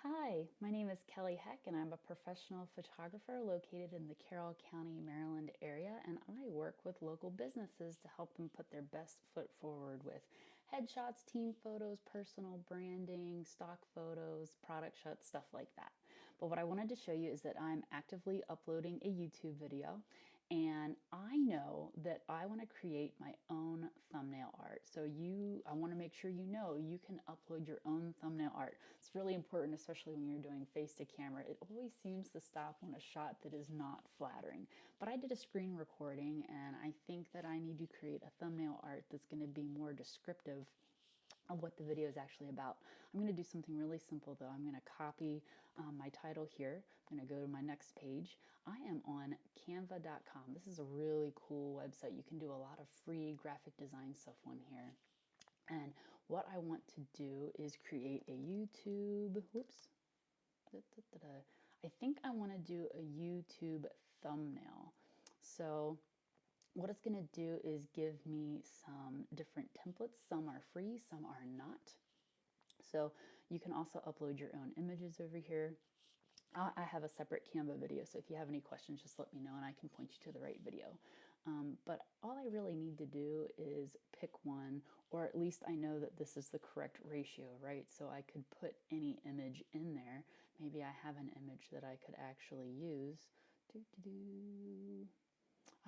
Hi, my name is Kelly Heck, and I'm a professional photographer located in the Carroll County, Maryland area. And I work with local businesses to help them put their best foot forward with headshots, team photos, personal branding, stock photos, product shots, stuff like that. But what I wanted to show you is that I'm actively uploading a YouTube video, and I know that I want to create my own thumbnail art. So I want to make sure you know you can upload your own thumbnail art. It's really important, especially when you're doing face to camera. It always seems to stop on a shot that is not flattering. But I did a screen recording, and I think that I need to create a thumbnail art that's going to be more descriptive of what the video is actually about. I'm going to do something really simple though. I'm going to copy my title here. I'm going to go to my next page. I am on canva.com. This is a really cool website. You can do a lot of free graphic design stuff on here. And what I want to do is create a YouTube, whoops, I think I want to do a YouTube thumbnail. So what it's going to do is give me some different templates. Some are free, some are not. So you can also upload your own images over here. I have a separate Canva video, so if you have any questions, just let me know and I can point you to the right video. But all I really need to do is pick one, or at least I know that this is the correct ratio, right? So I could put any image in there. Maybe I have an image that I could actually use. I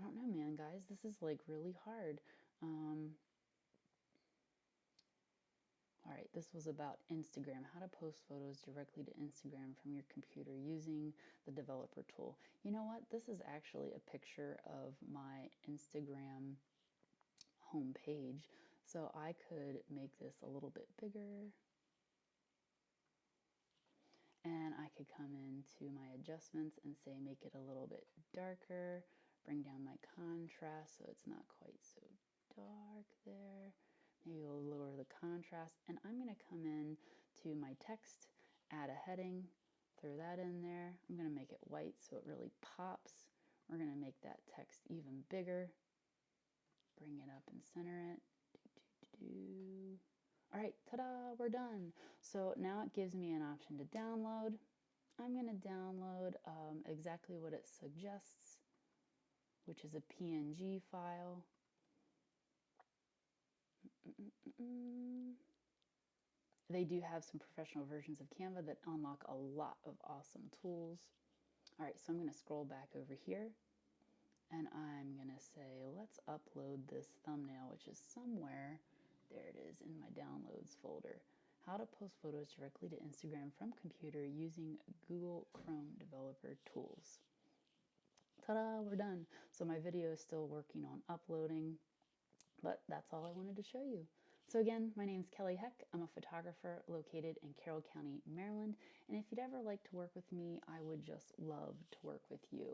don't know, man, guys. This is like really hard. All right, this was about Instagram, how to post photos directly to Instagram from your computer using the developer tool. You know what? This is actually a picture of my Instagram homepage. So I could make this a little bit bigger. And I could come into my adjustments and say make it a little bit darker, bring down my contrast so it's not quite so dark there. Maybe we'll lower the contrast, and I'm going to come in to my text, add a heading, throw that in there. I'm going to make it white so it really pops. We're going to make that text even bigger, bring it up and center it. All right, ta-da, we're done. So now it gives me an option to download. I'm going to download exactly what it suggests, which is a PNG file. They do have some professional versions of Canva that unlock a lot of awesome tools. All right, so I'm going to scroll back over here, and I'm going to say, let's upload this thumbnail, which is somewhere, there it is, in my downloads folder. How to post photos directly to Instagram from computer using Google Chrome developer tools. Ta-da, we're done. So my video is still working on uploading, but that's all I wanted to show you. So again, my name is Kelly Heck. I'm a photographer located in Carroll County, Maryland. And if you'd ever like to work with me, I would just love to work with you.